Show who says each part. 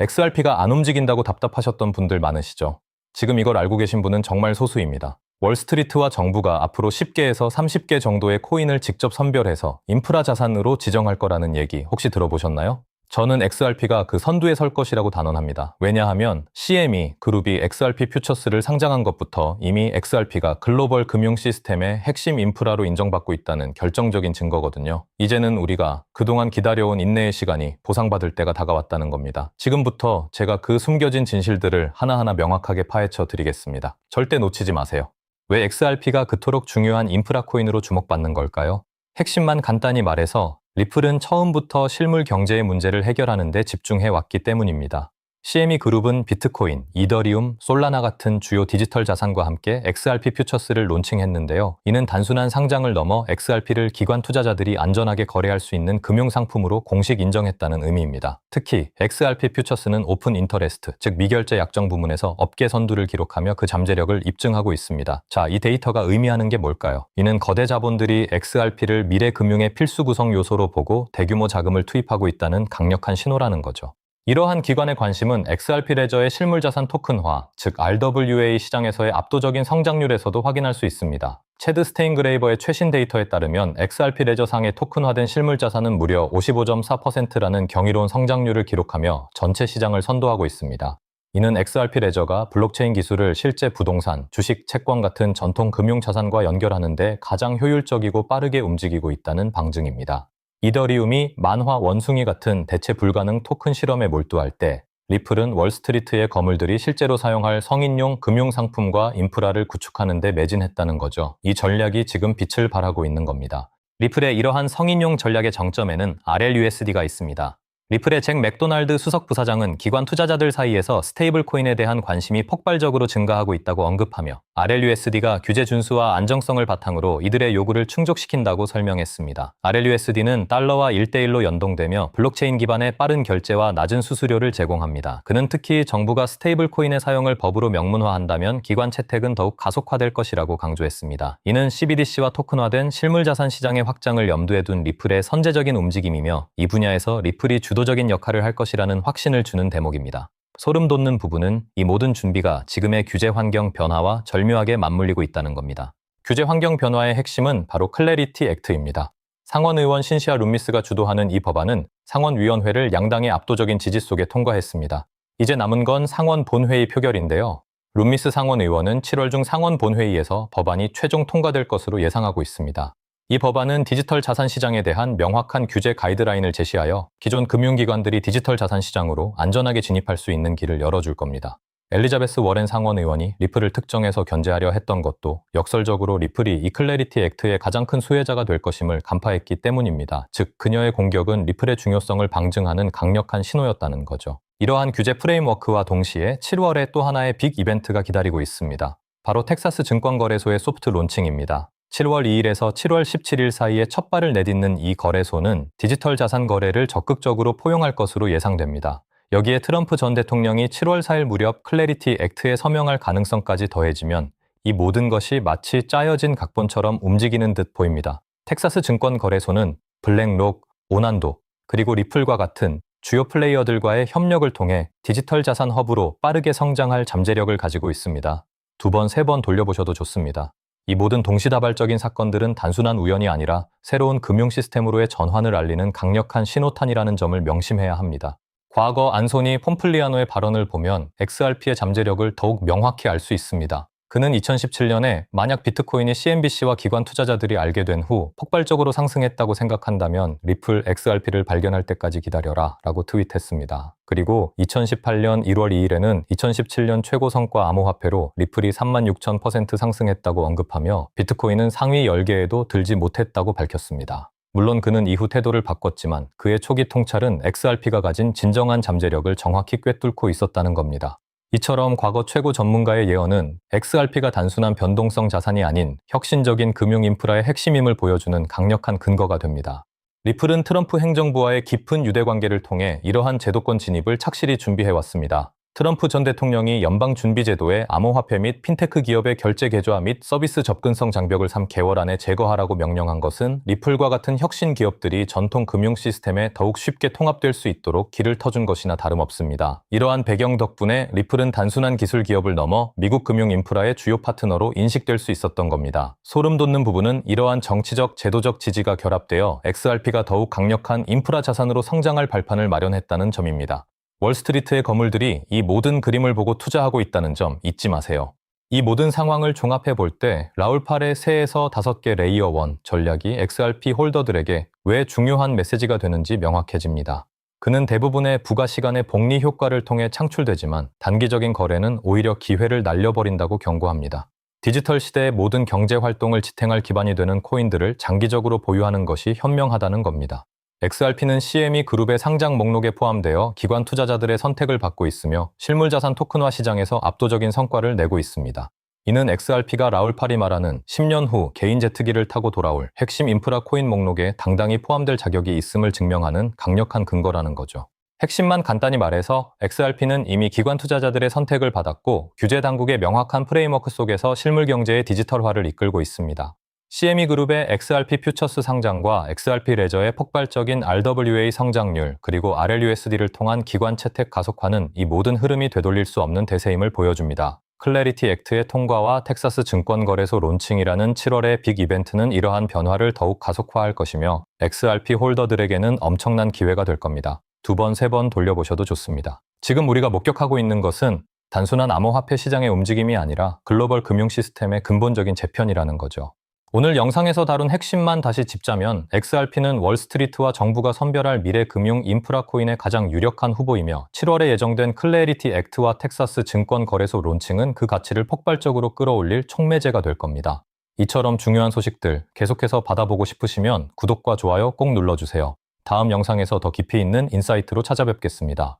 Speaker 1: XRP가 안 움직인다고 답답하셨던 분들 많으시죠? 지금 이걸 알고 계신 분은 정말 소수입니다. 월스트리트와 정부가 앞으로 10개에서 30개 정도의 코인을 직접 선별해서 인프라 자산으로 지정할 거라는 얘기 혹시 들어보셨나요? 저는 XRP가 그 선두에 설 것이라고 단언합니다. 왜냐하면 CME 그룹이 XRP 퓨처스를 상장한 것부터 이미 XRP가 글로벌 금융 시스템의 핵심 인프라로 인정받고 있다는 결정적인 증거거든요. 이제는 우리가 그동안 기다려온 인내의 시간이 보상받을 때가 다가왔다는 겁니다. 지금부터 제가 그 숨겨진 진실들을 하나하나 명확하게 파헤쳐 드리겠습니다. 절대 놓치지 마세요. 왜 XRP가 그토록 중요한 인프라 코인으로 주목받는 걸까요? 핵심만 간단히 말해서 리플은 처음부터 실물 경제의 문제를 해결하는 데 집중해 왔기 때문입니다. CME 그룹은 비트코인, 이더리움, 솔라나 같은 주요 디지털 자산과 함께 XRP 퓨처스를 론칭했는데요. 이는 단순한 상장을 넘어 XRP를 기관 투자자들이 안전하게 거래할 수 있는 금융상품으로 공식 인정했다는 의미입니다. 특히 XRP 퓨처스는 오픈 인터레스트, 즉 미결제 약정 부문에서 업계 선두를 기록하며 그 잠재력을 입증하고 있습니다. 자, 이 데이터가 의미하는 게 뭘까요? 이는 거대 자본들이 XRP를 미래 금융의 필수 구성 요소로 보고 대규모 자금을 투입하고 있다는 강력한 신호라는 거죠. 이러한 기관의 관심은 XRP 레저의 실물자산 토큰화, 즉 RWA 시장에서의 압도적인 성장률에서도 확인할 수 있습니다. 체드 스테인그레이버의 최신 데이터에 따르면 XRP 레저상의 토큰화된 실물자산은 무려 55.4%라는 경이로운 성장률을 기록하며 전체 시장을 선도하고 있습니다. 이는 XRP 레저가 블록체인 기술을 실제 부동산, 주식, 채권 같은 전통 금융자산과 연결하는 데 가장 효율적이고 빠르게 움직이고 있다는 방증입니다. 이더리움이 만화 원숭이 같은 대체 불가능 토큰 실험에 몰두할 때 리플은 월스트리트의 거물들이 실제로 사용할 성인용 금융상품과 인프라를 구축하는 데 매진했다는 거죠. 이 전략이 지금 빛을 발하고 있는 겁니다. 리플의 이러한 성인용 전략의 정점에는 RLUSD가 있습니다. 리플의 잭 맥도날드 수석 부사장은 기관 투자자들 사이에서 스테이블 코인에 대한 관심이 폭발적으로 증가하고 있다고 언급하며 RLUSD가 규제 준수와 안정성을 바탕으로 이들의 요구를 충족시킨다고 설명했습니다. RLUSD는 달러와 1대1로 연동되며 블록체인 기반의 빠른 결제와 낮은 수수료를 제공합니다. 그는 특히 정부가 스테이블 코인의 사용을 법으로 명문화한다면 기관 채택은 더욱 가속화될 것이라고 강조했습니다. 이는 CBDC와 토큰화된 실물자산 시장의 확장을 염두에 둔 리플의 선제적인 움직임이며 이 분야에서 리플이 주도적인 역할을 할 것이라는 확신을 주는 대목입니다. 소름 돋는 부분은 이 모든 준비가 지금의 규제 환경 변화와 절묘하게 맞물리고 있다는 겁니다. 규제 환경 변화의 핵심은 바로 클래리티 액트입니다. 상원의원 신시아 룸미스가 주도하는 이 법안은 상원위원회를 양당의 압도적인 지지 속에 통과했습니다. 이제 남은 건 상원 본회의 표결인데요. 룸미스 상원의원은 7월 중 상원 본회의에서 법안이 최종 통과될 것으로 예상하고 있습니다. 이 법안은 디지털 자산 시장에 대한 명확한 규제 가이드라인을 제시하여 기존 금융기관들이 디지털 자산 시장으로 안전하게 진입할 수 있는 길을 열어줄 겁니다. 엘리자베스 워렌 상원의원이 리플을 특정해서 견제하려 했던 것도 역설적으로 리플이 이 클래리티 액트의 가장 큰 수혜자가 될 것임을 간파했기 때문입니다. 즉, 그녀의 공격은 리플의 중요성을 방증하는 강력한 신호였다는 거죠. 이러한 규제 프레임워크와 동시에 7월에 또 하나의 빅 이벤트가 기다리고 있습니다. 바로 텍사스 증권거래소의 소프트 론칭입니다. 7월 2일에서 7월 17일 사이에 첫 발을 내딛는 이 거래소는 디지털 자산 거래를 적극적으로 포용할 것으로 예상됩니다. 여기에 트럼프 전 대통령이 7월 4일 무렵 클래리티 액트에 서명할 가능성까지 더해지면 이 모든 것이 마치 짜여진 각본처럼 움직이는 듯 보입니다. 텍사스 증권거래소는 블랙록, 오난도, 그리고 리플과 같은 주요 플레이어들과의 협력을 통해 디지털 자산 허브로 빠르게 성장할 잠재력을 가지고 있습니다. 2번, 3번 돌려보셔도 좋습니다. 이 모든 동시다발적인 사건들은 단순한 우연이 아니라 새로운 금융 시스템으로의 전환을 알리는 강력한 신호탄이라는 점을 명심해야 합니다. 과거 안소니 폼플리아노의 발언을 보면 XRP의 잠재력을 더욱 명확히 알 수 있습니다. 그는 2017년에 만약 비트코인이 CNBC와 기관 투자자들이 알게 된 후 폭발적으로 상승했다고 생각한다면 리플 XRP를 발견할 때까지 기다려라 라고 트윗했습니다. 그리고 2018년 1월 2일에는 2017년 최고 성과 암호화폐로 리플이 36,000% 상승했다고 언급하며 비트코인은 상위 10개에도 들지 못했다고 밝혔습니다. 물론 그는 이후 태도를 바꿨지만 그의 초기 통찰은 XRP가 가진 진정한 잠재력을 정확히 꿰뚫고 있었다는 겁니다. 이처럼 과거 최고 전문가의 예언은 XRP가 단순한 변동성 자산이 아닌 혁신적인 금융 인프라의 핵심임을 보여주는 강력한 근거가 됩니다. 리플은 트럼프 행정부와의 깊은 유대관계를 통해 이러한 제도권 진입을 착실히 준비해왔습니다. 트럼프 전 대통령이 연방준비제도에 암호화폐 및 핀테크 기업의 결제 계좌 및 서비스 접근성 장벽을 3개월 안에 제거하라고 명령한 것은 리플과 같은 혁신 기업들이 전통 금융 시스템에 더욱 쉽게 통합될 수 있도록 길을 터준 것이나 다름없습니다. 이러한 배경 덕분에 리플은 단순한 기술 기업을 넘어 미국 금융 인프라의 주요 파트너로 인식될 수 있었던 겁니다. 소름 돋는 부분은 이러한 정치적, 제도적 지지가 결합되어 XRP가 더욱 강력한 인프라 자산으로 성장할 발판을 마련했다는 점입니다. 월스트리트의 거물들이 이 모든 그림을 보고 투자하고 있다는 점 잊지 마세요. 이 모든 상황을 종합해 볼 때 라울 팔의 3에서 5개 레이어 1 전략이 XRP 홀더들에게 왜 중요한 메시지가 되는지 명확해집니다. 그는 대부분의 부가 시간의 복리 효과를 통해 창출되지만 단기적인 거래는 오히려 기회를 날려버린다고 경고합니다. 디지털 시대의 모든 경제 활동을 지탱할 기반이 되는 코인들을 장기적으로 보유하는 것이 현명하다는 겁니다. XRP는 CME 그룹의 상장 목록에 포함되어 기관 투자자들의 선택을 받고 있으며 실물자산 토큰화 시장에서 압도적인 성과를 내고 있습니다. 이는 XRP가 라울 팔이 말하는 10년 후 개인 제트기를 타고 돌아올 핵심 인프라 코인 목록에 당당히 포함될 자격이 있음을 증명하는 강력한 근거라는 거죠. 핵심만 간단히 말해서 XRP는 이미 기관 투자자들의 선택을 받았고 규제 당국의 명확한 프레임워크 속에서 실물 경제의 디지털화를 이끌고 있습니다. CME 그룹의 XRP 퓨처스 상장과 XRP 레저의 폭발적인 RWA 성장률 그리고 RLUSD를 통한 기관 채택 가속화는 이 모든 흐름이 되돌릴 수 없는 대세임을 보여줍니다. 클래리티 액트의 통과와 텍사스 증권거래소 론칭이라는 7월의 빅 이벤트는 이러한 변화를 더욱 가속화할 것이며 XRP 홀더들에게는 엄청난 기회가 될 겁니다. 2번, 3번 돌려보셔도 좋습니다. 지금 우리가 목격하고 있는 것은 단순한 암호화폐 시장의 움직임이 아니라 글로벌 금융 시스템의 근본적인 재편이라는 거죠. 오늘 영상에서 다룬 핵심만 다시 짚자면 XRP는 월스트리트와 정부가 선별할 미래 금융 인프라 코인의 가장 유력한 후보이며 7월에 예정된 클래리티 액트와 텍사스 증권거래소 론칭은 그 가치를 폭발적으로 끌어올릴 촉매제가 될 겁니다. 이처럼 중요한 소식들 계속해서 받아보고 싶으시면 구독과 좋아요 꼭 눌러주세요. 다음 영상에서 더 깊이 있는 인사이트로 찾아뵙겠습니다.